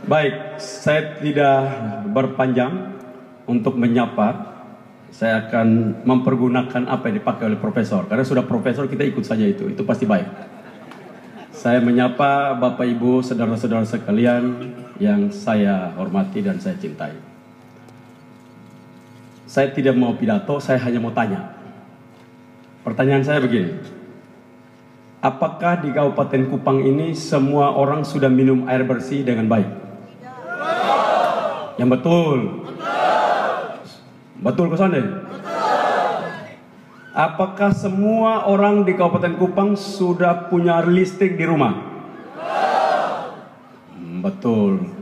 Baik, saya tidak berpanjang untuk menyapa. Saya akan mempergunakan apa yang dipakai oleh profesor. Karena sudah profesor, kita ikut saja itu pasti baik. Saya menyapa Bapak Ibu, saudara-saudara sekalian yang saya hormati dan saya cintai. Saya tidak mau pidato, saya hanya mau tanya. Pertanyaan saya begini. Apakah di Kabupaten Kupang ini semua orang sudah minum air bersih dengan baik? Yang betul. Betul ke sana? Apakah semua orang di Kabupaten Kupang sudah punya listrik di rumah? Betul.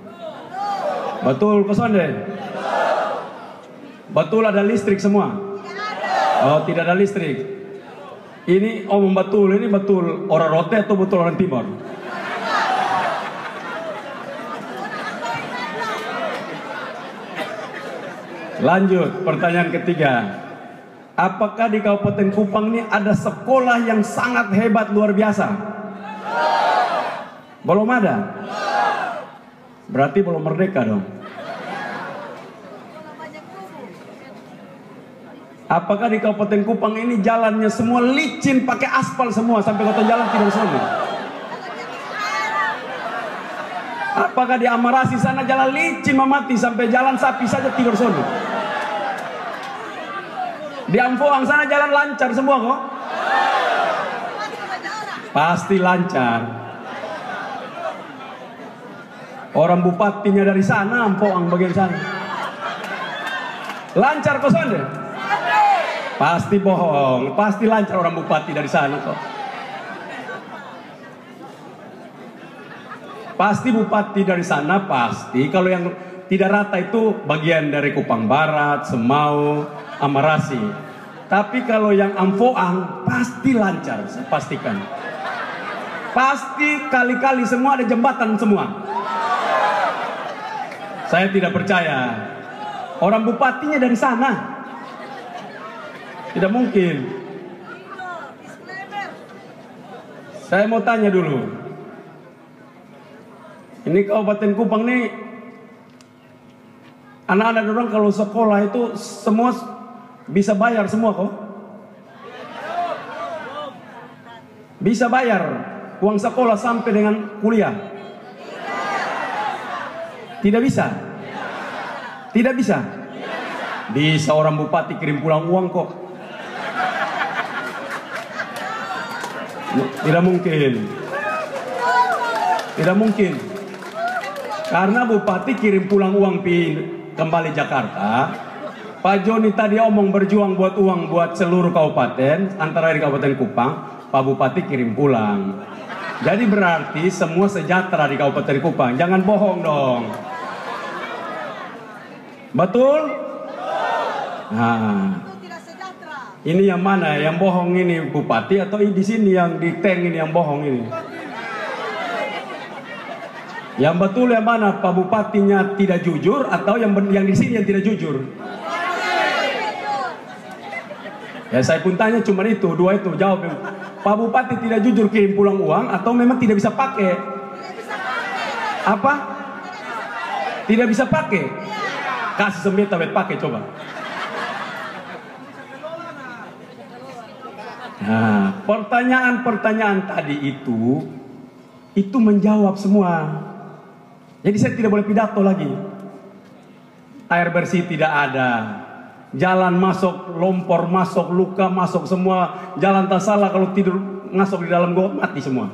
Betul ke sana? Betul ada listrik semua? Oh, tidak ada listrik. Ini omong betul, ini betul orang Rote atau betul orang Timur? Lanjut, pertanyaan ketiga. Apakah di Kabupaten Kupang ini ada sekolah yang sangat hebat luar biasa? Belum ada? Berarti belum merdeka dong. Apakah di Kabupaten Kupang ini jalannya semua licin, pakai aspal semua sampai kota jalan tidak semua? Apakah di Amarasi sana jalan licin memati sampai jalan sapi saja tidur sono? Di Amfoang sana jalan lancar semua kok? Pasti lancar. Orang bupatinya dari sana, Amfoang bagian sana. Lancar kok sana? Pasti bohong, pasti lancar orang bupati dari sana kok. Pasti bupati dari sana pasti. Kalau yang tidak rata itu bagian dari Kupang Barat, Semau, Amarasi. Tapi kalau yang Amfoang pasti lancar, saya pastikan. Pasti kali-kali semua ada jembatan semua. Saya tidak percaya. Orang bupatinya dari sana. Tidak mungkin. Saya mau tanya dulu. Ini Kabupaten Kupang nih, anak-anak orang kalau sekolah itu semua bisa bayar semua kok? Bisa bayar uang sekolah sampai dengan kuliah? Tidak bisa? Tidak bisa? Bisa orang bupati kirim pulang uang kok. Tidak mungkin. Tidak mungkin. Karena bupati kirim pulang uang kembali Jakarta. Pak Joni tadi omong berjuang buat uang buat seluruh kabupaten, antara di Kabupaten Kupang, Pak Bupati kirim pulang. Jadi berarti semua sejahtera di Kabupaten Kupang. Jangan bohong dong. Betul? Nah, ini yang mana? Yang bohong ini bupati atau di sini yang di tank ini yang bohong ini? Yang betul yang mana? Pak Bupatinya tidak jujur atau yang di sini yang tidak jujur? Ya saya pun tanya cuma itu, dua itu jawab. Pak Bupati tidak jujur kirim pulang uang atau memang tidak bisa pakai? Apa? Tidak bisa pakai? Kasih sembeta pakai coba. Nah, pertanyaan-pertanyaan tadi itu menjawab semua. Jadi saya tidak boleh pidato lagi. Air bersih tidak ada. Jalan masuk, lompor masuk, luka masuk semua. Jalan tak salah kalau tidur masuk di dalam got mati semua.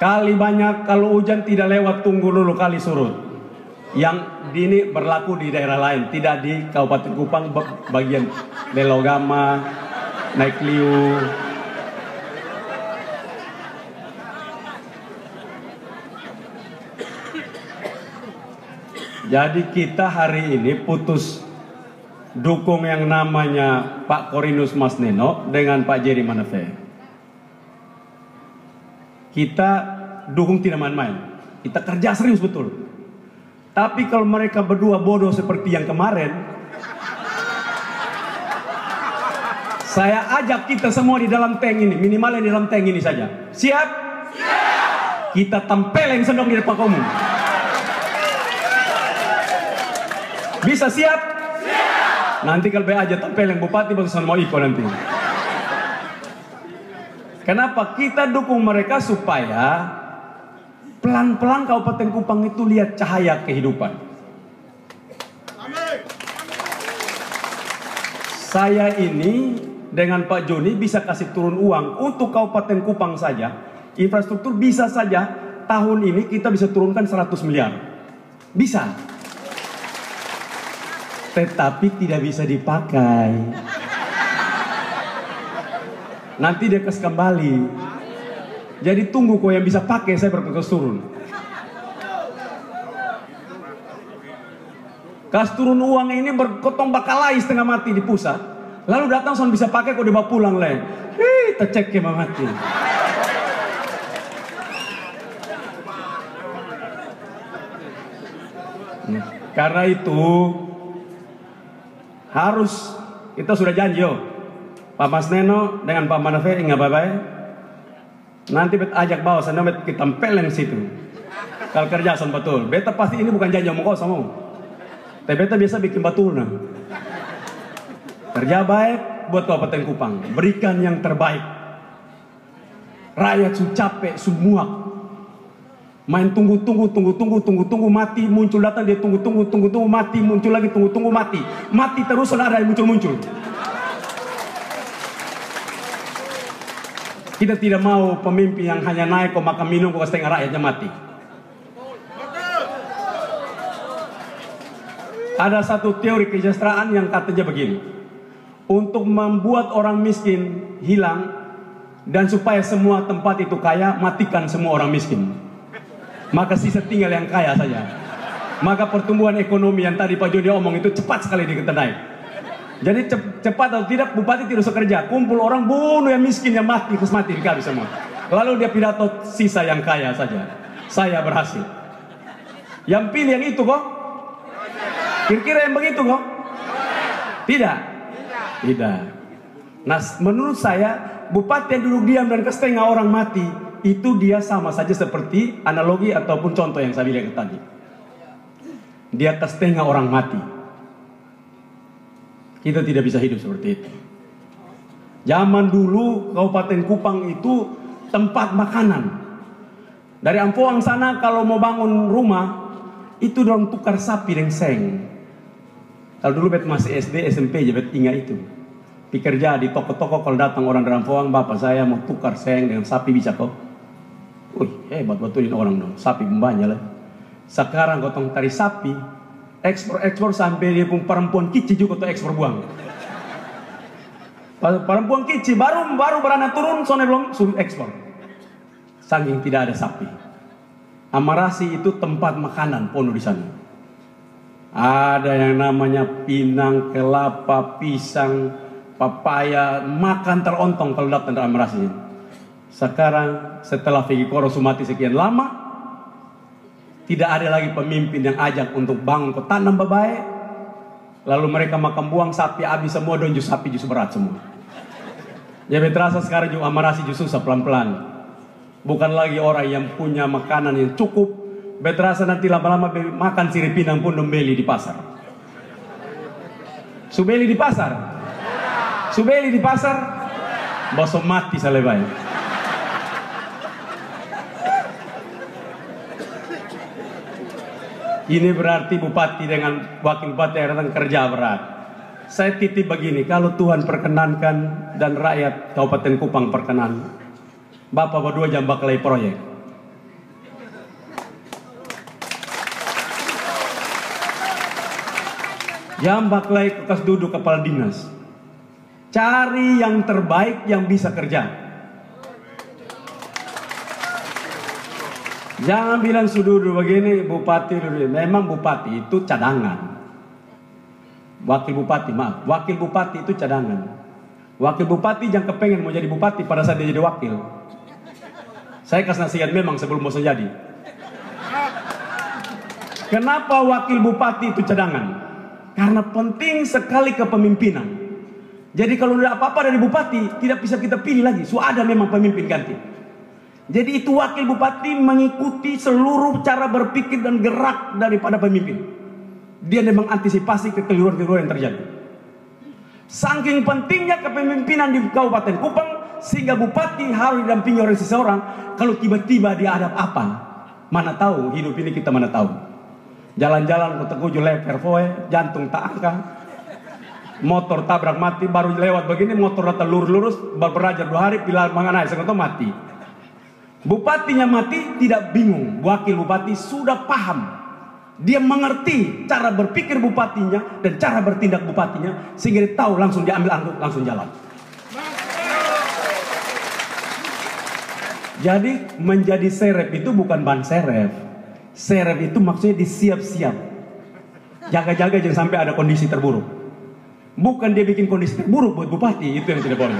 Kali banyak, kalau hujan tidak lewat tunggu dulu kali surut. Yang ini berlaku di daerah lain, tidak di Kabupaten Kupang bagian Lelogama, Naik Liu. Jadi kita hari ini putus dukung yang namanya Pak Korinus Mas Neno dengan Pak Jerry Manafe. Kita dukung tidak main-main. Kita kerja serius betul. Tapi kalau mereka berdua bodoh seperti yang kemarin, saya ajak kita semua di dalam tank ini, minimalnya di dalam tank ini saja. Siap? Siap. Kita tempeleng sendok di depan umum. Bisa siap? Siap. Nanti kalau aja tempel yang bupati bagusan mau ikut nanti. Kenapa? Kita dukung mereka supaya pelan-pelan Kabupaten Kupang itu lihat cahaya kehidupan. Saya ini dengan Pak Joni bisa kasih turun uang untuk Kabupaten Kupang saja. Infrastruktur bisa saja tahun ini kita bisa turunkan 100 miliar. Bisa. Tetapi tidak bisa dipakai. Nanti dia kes kembali. Jadi tunggu kok yang bisa pakai, saya berkekas turun. Kas turun uang ini berkotong bakalai setengah mati di pusat. Lalu datang soal bisa pakai kok dibawa pulang leh. Tercek ya mati. Karena itu harus kita sudah janji Pak Mas Neno dengan Pak Manafe ingat baik-baik. Nanti bet ajak bawa sana bet kita tempeleng situ. Kalau kerja son betul. Beta pasti ini bukan janji omong kosong. Tapi beta biasa bikin batul nah. Kerja baik buat Kabupaten Kupang. Berikan yang terbaik. Rakyat su capek, su muak. Main tunggu mati muncul datang dia tunggu mati muncul lagi tunggu mati terus ada yang muncul. Kita tidak mau pemimpin yang hanya naik kok makan minum kok setengah rakyatnya mati. Ada satu teori kesejahteraan yang katanya begini. Untuk membuat orang miskin hilang dan supaya semua tempat itu kaya, matikan semua orang miskin. Maka sisa tinggal yang kaya saja. Maka pertumbuhan ekonomi yang tadi Pak Joni omong itu cepat sekali kita naik. Jadi cepat atau tidak bupati tidak usah kerja. Kumpul orang bunuh yang miskin yang mati terus mati dikali semua. Lalu dia pidato sisa yang kaya saja. Saya berhasil. Yang pilih yang itu kok? Kira-kira yang begitu kok? Tidak. Tidak. Nah menurut saya bupati yang duduk diam dan setengah orang mati itu dia sama saja seperti analogi ataupun contoh yang saya bilang tadi. Dia setengah orang mati. Kita tidak bisa hidup seperti itu. Zaman dulu Kabupaten Kupang itu tempat makanan. Dari Ampoang sana kalau mau bangun rumah itu dorong tukar sapi dan seng. Kalau dulu bet masih SD SMP aja bet ingat itu. Pikerja di toko-toko kalau datang orang dari Ampoang, bapak saya mau tukar seng dengan sapi bisa kok. Wih hebat betulin orang dong. Sapi banyak lah. Sekarang gotong tari sapi ekspor sampai dia pun perempuan kici juga tuh ekspor buang. Perempuan kici baru beranak turun soalnya belum suruh ekspor. Saking tidak ada sapi. Amarasi itu tempat makanan penuh di sana. Ada yang namanya pinang, kelapa, pisang, papaya, makan terontong kalau datang dari Amarasi. Sekarang setelah Vicky Koro Sumati sekian lama, tidak ada lagi pemimpin yang ajak untuk bangun ke tanam babae. Lalu mereka makan buang sapi habis semua dan jus sapi jus berat semua. Ya terasa sekarang juga Amarasi jus susah pelan-pelan. Bukan lagi orang yang punya makanan yang cukup. Terasa nanti lama-lama makan siripinang pun membeli di pasar. Subeli di pasar. Subeli di pasar. Bosom mati selebay. Ini berarti bupati dengan wakil bupati yang datang kerja berat. Saya titip begini, kalau Tuhan perkenankan dan rakyat Kabupaten Kupang perkenan, Bapak berdua jam baklai proyek. Jam baklai kekas duduk kepala dinas. Cari yang terbaik yang bisa kerja. Jangan bilang sududu begini bupati dulu. Memang bupati itu cadangan. Wakil bupati itu cadangan. Wakil bupati jangan kepengen mau jadi bupati pada saat dia jadi wakil. Saya kasih nasihat memang sebelum mau jadi. Kenapa wakil bupati itu cadangan? Karena penting sekali kepemimpinan. Jadi kalau ada apa-apa dari bupati tidak bisa kita pilih lagi. Ada memang pemimpin ganti. Jadi itu wakil bupati mengikuti seluruh cara berpikir dan gerak daripada pemimpin. Dia memang antisipasi kekeliruan-kekeliruan yang terjadi. Saking pentingnya kepemimpinan di Kabupaten Kupang, sehingga bupati harus didampingi oleh seseorang. Kalau tiba-tiba dia ada apa, mana tahu hidup ini, kita mana tahu. Jalan-jalan ke Teguju leper foe, jantung tak angka, motor tabrak mati, baru lewat begini motor rata lurus baru berajar 2 hari pilar manganai sengoto mati. Bupatinya mati tidak bingung, wakil bupati sudah paham. Dia mengerti cara berpikir bupatinya dan cara bertindak bupatinya, sehingga dia tahu langsung diambil angkut, langsung jalan. Jadi menjadi serep itu bukan ban serep. Serep itu maksudnya disiap-siap. Jaga-jaga jangan sampai ada kondisi terburuk. Bukan dia bikin kondisi terburuk buat bupati, itu yang tidak boleh.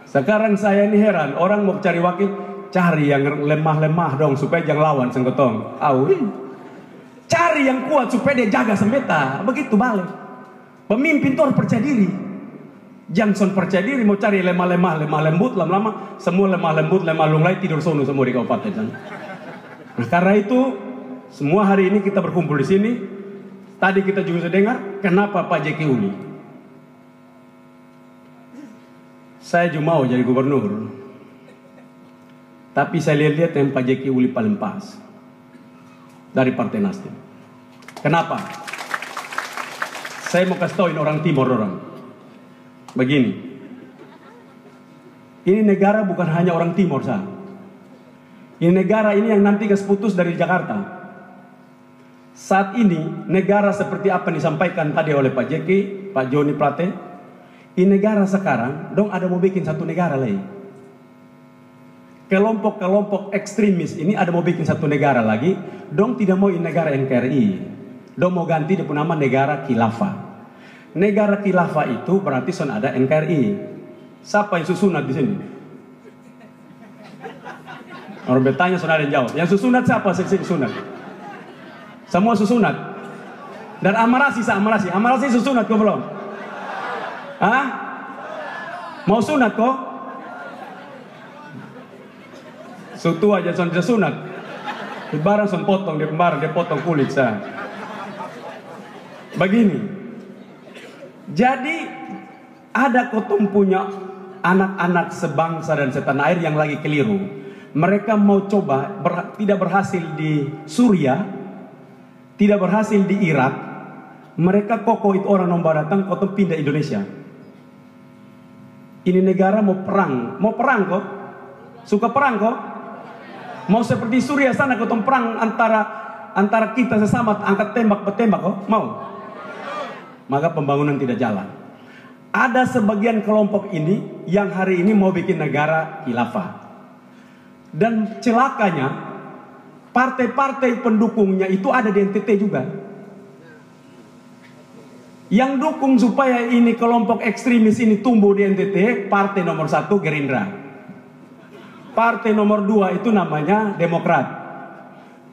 Sekarang saya ini heran, orang mau cari wakil, cari yang lemah-lemah dong supaya jangan lawan senggotong. Cari yang kuat supaya dia jaga sembeta. Begitu balik. Pemimpin itu harus percaya diri. Jangan percaya diri mau cari lemah-lemah, lemah lembut, lama-lama semua lemah lembut, lemah lunglai tidur sono semua di kabupaten. Nah, karena itu semua hari ini kita berkumpul di sini. Tadi kita juga sudah dengar kenapa Pak Jeki Uli. Saya juga mau jadi gubernur. Tapi saya lihat yang Pak Jeki Uli paling pas dari Partai Nasdem. Kenapa? Saya mau kasih tauin orang Timur orang. Begini, ini negara bukan hanya orang Timur sah. Ini negara ini yang nanti putus dari Jakarta. Saat ini negara seperti apa yang disampaikan tadi oleh Pak Jeki, Pak Joni Plate. Ini negara sekarang, dong ada mau bikin satu negara lagi. Kelompok-kelompok ekstremis ini ada mau bikin satu negara lagi. Dong tidak mau ini negara NKRI. Dong mau ganti dia nama negara khilafah. Negara khilafah itu berarti son ada NKRI. Siapa yang susunat di sini? Orang bertanya son ada yang jawab. Yang susunat siapa? Seksi susunat. Semua susunat. Dan Amarasi Amarasi. Amarasi susunat kok belum? Hah? Mau sunat kok? Sutu aja son sunat. Barang son potong dia kembaran, dia potong kulit sah. Begini. Jadi ada kotong punya anak-anak sebangsa dan setanah air yang lagi keliru. Mereka mau coba tidak berhasil di Suriah, tidak berhasil di Irak. Mereka kokoh itu orang nombor datang kotong pindah Indonesia. Ini negara mau perang kok? Suka perang kok? Mau seperti Suriah sana kotong perang antara kita sesama angkat tembak bertembak kok? Mau? Maka pembangunan tidak jalan. Ada sebagian kelompok ini yang hari ini mau bikin negara khilafah. Dan celakanya partai-partai pendukungnya itu ada di NTT juga. Yang dukung supaya ini kelompok ekstremis ini tumbuh di NTT, partai nomor 1 Gerindra. Partai nomor 2 itu namanya Demokrat.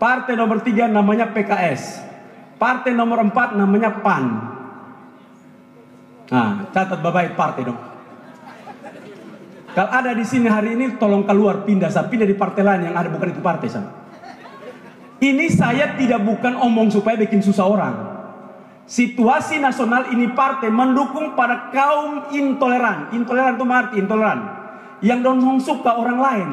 Partai nomor 3 namanya PKS. Partai nomor 4 namanya PAN. Nah, catat baik partai dong. Kalau ada di sini hari ini, tolong keluar pindah di partai lain yang ada bukan itu partai saya. Ini saya tidak bukan omong supaya bikin susah orang. Situasi nasional ini partai mendukung pada kaum intoleran. Intoleran itu arti intoleran. Yang don't suka orang lain,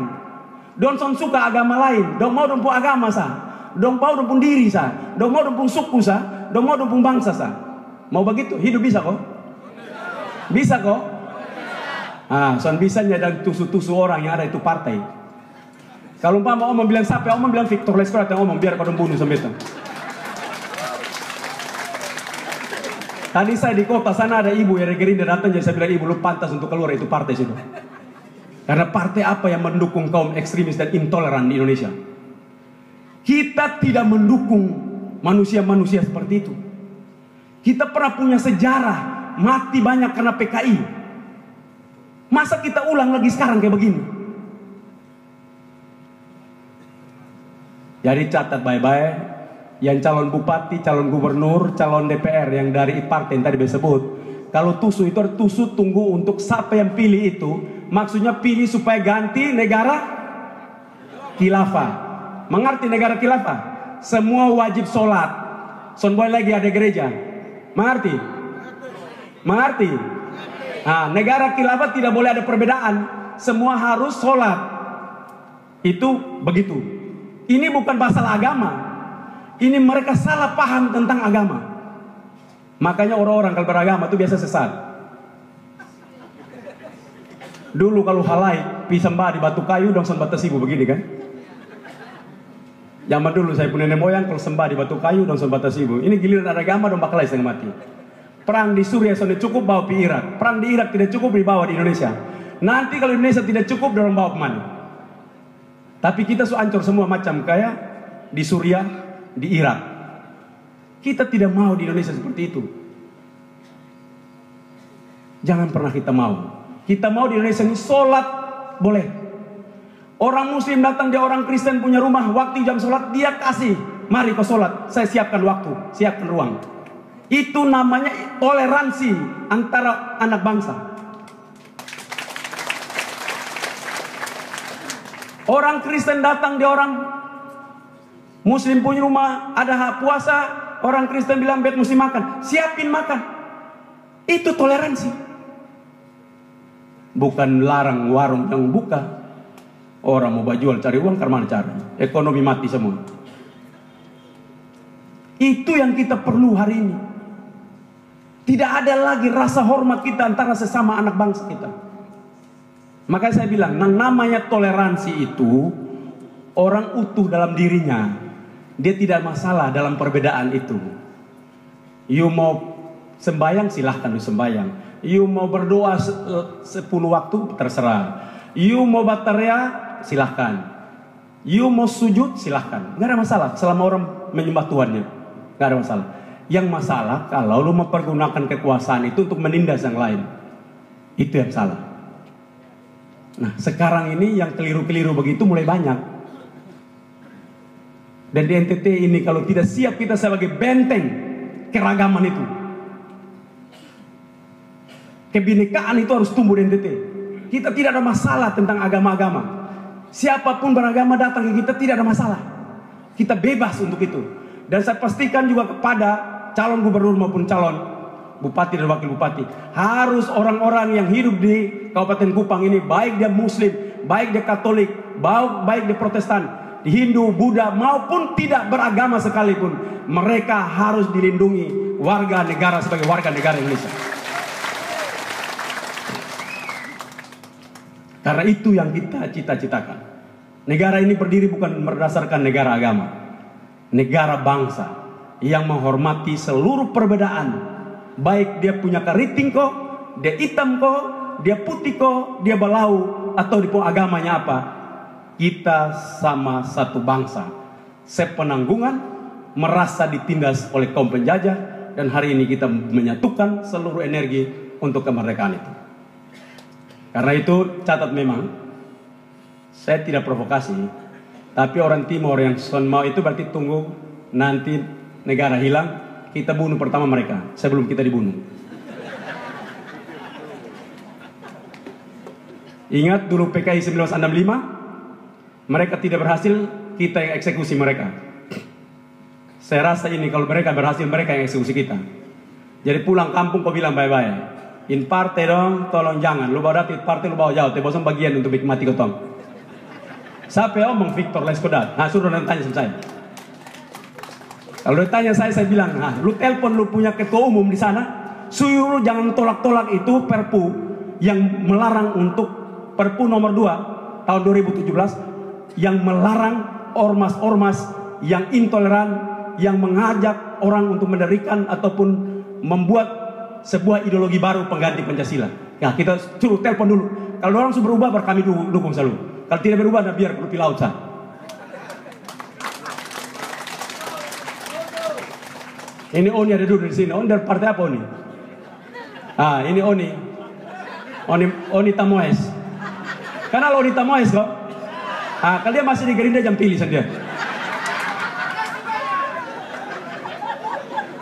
don't suka agama lain, don't mau dong agama sah, don't mau dong diri sah, don't mau dong suku sah, don't mau dong bangsa sah. Mau begitu hidup bisa kok? Bisa kok? Ah, soal bisanya dan tusu-tusu orang yang ada itu partai. Kalau umpama omong bilang siapa, omong bilang Victor Leskrat yang omong biar kau bunuh sampai itu. Tadi saya di kota sana ada ibu yang dari Gerindra datang, jadi saya bilang ibu lu pantas untuk keluar itu partai situ. Karena partai apa yang mendukung kaum ekstremis dan intoleran di Indonesia? Kita tidak mendukung manusia-manusia seperti itu. Kita pernah punya sejarah. Mati banyak karena PKI. Masa kita ulang lagi sekarang kayak begini? Jadi catat baik-baik. Yang calon bupati, calon gubernur, calon DPR yang dari partai yang tadi disebut. Kalau tusu itu tusu tunggu untuk siapa yang pilih itu. Maksudnya pilih supaya ganti negara khilafah. Mengerti negara khilafah? semua wajib sholat. Son boleh lagi ada gereja. Mengerti? Mengerti? Nah, negara khilafah tidak boleh ada perbedaan. Semua harus sholat. Itu begitu. Ini bukan masalah agama. Ini mereka salah paham tentang agama. Makanya orang-orang kalau beragama itu biasa sesat. Dulu kalau halai pisembah di batu kayu dong sembah tesibu begini kan. Zaman dulu saya punya nenek moyang kalau sembah di batu kayu dong sembah tesibu. Ini giliran ada agama dong bakalai setengah mati. Perang di Suriah sudah cukup bawa di Irak. Perang di Irak tidak cukup dibawa di Indonesia. Nanti kalau Indonesia tidak cukup dorong bawa kemana? Tapi kita ancur semua macam kayak di Suriah, di Irak. Kita tidak mau di Indonesia seperti itu. Jangan pernah kita mau. Kita mau di Indonesia ini sholat boleh. Orang muslim datang, dia orang Kristen punya rumah, waktu jam sholat dia kasih. Mari kau sholat, saya siapkan waktu, siapkan ruang. Itu namanya toleransi antara anak bangsa. Orang Kristen datang, dia orang muslim punya rumah, ada hak puasa. Orang Kristen bilang bet mesti makan, siapin makan. Itu toleransi. Bukan larang warung yang buka. Orang mau jual cari uang karena cari. Ekonomi mati semua. Itu yang kita perlu hari ini. Tidak ada lagi rasa hormat kita antara sesama anak bangsa kita. Makanya saya bilang, namanya toleransi itu orang utuh dalam dirinya. Dia tidak masalah dalam perbedaan itu. You mau sembahyang silahkan lu sembahyang. You mau berdoa 10 waktu terserah. You mau berteriak silahkan. You mau sujud silahkan. Gak ada masalah selama orang menyembah Tuhannya. Gak ada masalah. Yang masalah kalau lu mempergunakan kekuasaan itu untuk menindas yang lain. Itu yang salah. Nah sekarang ini yang keliru-keliru begitu mulai banyak. Dan di NTT ini kalau tidak siap kita sebagai benteng keragaman itu. Kebinekaan itu harus tumbuh di NTT. Kita tidak ada masalah tentang agama-agama. Siapapun beragama datang ke kita tidak ada masalah. Kita bebas untuk itu. Dan saya pastikan juga kepada calon gubernur maupun calon bupati dan wakil bupati. Harus orang-orang yang hidup di Kabupaten Kupang ini, baik dia Muslim, baik dia Katolik, baik dia Protestan, Hindu, Buddha, maupun tidak beragama sekalipun. Mereka harus dilindungi warga negara sebagai warga negara Indonesia. Karena itu yang kita cita-citakan. Negara ini berdiri bukan berdasarkan negara agama. Negara bangsa yang menghormati seluruh perbedaan. Baik dia punya keriting kok, dia hitam kok, dia putih kok, dia balau, atau di agamanya apa. Kita sama satu bangsa. Sepenanggungan, merasa ditindas oleh kaum penjajah. Dan hari ini kita menyatukan seluruh energi untuk kemerdekaan itu. Karena itu catat memang, saya tidak provokasi, tapi orang timur yang son mau itu berarti tunggu nanti negara hilang, kita bunuh pertama mereka sebelum kita dibunuh. Ingat dulu PKI 1965, mereka tidak berhasil, kita yang eksekusi mereka. Saya rasa ini kalau mereka berhasil, mereka yang eksekusi kita. Jadi pulang kampung kau bilang bye-bye. In parte dong, tolong jangan. Lu bawa datit parte, lu bawa jauh. Tebosong bagian untuk mati kotong. Siapa yang omong Victor Leskodat? Nah, suruh tanya sama saya. Kalau ditanya saya bilang, nah, lu telepon lu punya ketua umum di sana, suruh jangan tolak-tolak itu perpu yang melarang untuk perpu nomor 2 tahun 2017 yang melarang ormas-ormas yang intoleran, yang mengajak orang untuk mendirikan ataupun membuat sebuah ideologi baru pengganti Pancasila. Nah, kita suruh telepon dulu. Kalau orang sudah berubah, baru kami dukung selalu. Kalau tidak berubah, nah biar perlu laut sah. Ini Oni ada dulu di sini. Oni dari partai apa Oni? Ah, ini Oni. Oni Tamoes. Kenal Oni Tamoes kok? Ah, kalau dia masih di Gerindra jam pilih sendiri.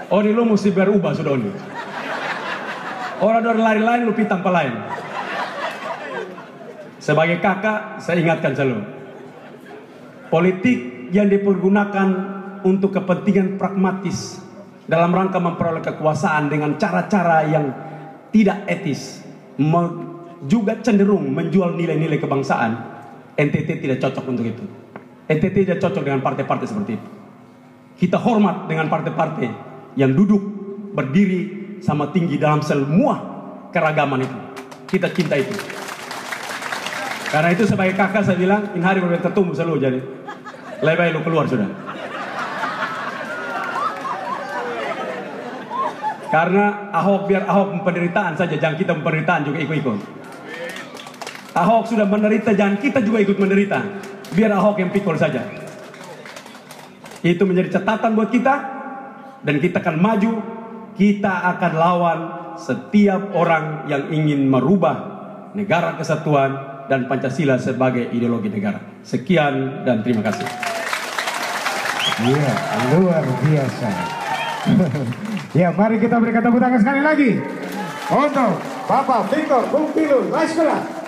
Oni lu mesti berubah sudah Oni. Orang lari-lari lu pitang lain. Sebagai kakak, saya ingatkan selalu. Politik yang dipergunakan untuk kepentingan pragmatis dalam rangka memperoleh kekuasaan dengan cara-cara yang tidak etis, juga cenderung menjual nilai-nilai kebangsaan, NTT tidak cocok untuk itu. NTT tidak cocok dengan partai-partai seperti itu. Kita hormat dengan partai-partai yang duduk berdiri sama tinggi dalam semua keragaman itu. Kita cinta itu. Karena itu sebagai kakak saya bilang, ini hari berbeda tertumbuh selalu jadi. Lebih baik lu keluar sudah. Karena Ahok, biar Ahok penderitaan saja, jangan kita penderitaan juga ikut-ikut. Ahok sudah menderita, jangan kita juga ikut menderita. Biar Ahok yang pikul saja. Itu menjadi catatan buat kita. Dan kita akan maju. Kita akan lawan setiap orang yang ingin merubah negara kesatuan dan Pancasila sebagai ideologi negara. Sekian dan terima kasih. Iya, luar biasa. Ya, mari kita berikan tepuk tangan sekali lagi untuk Bapak Victor Bung Pilu Laiskola.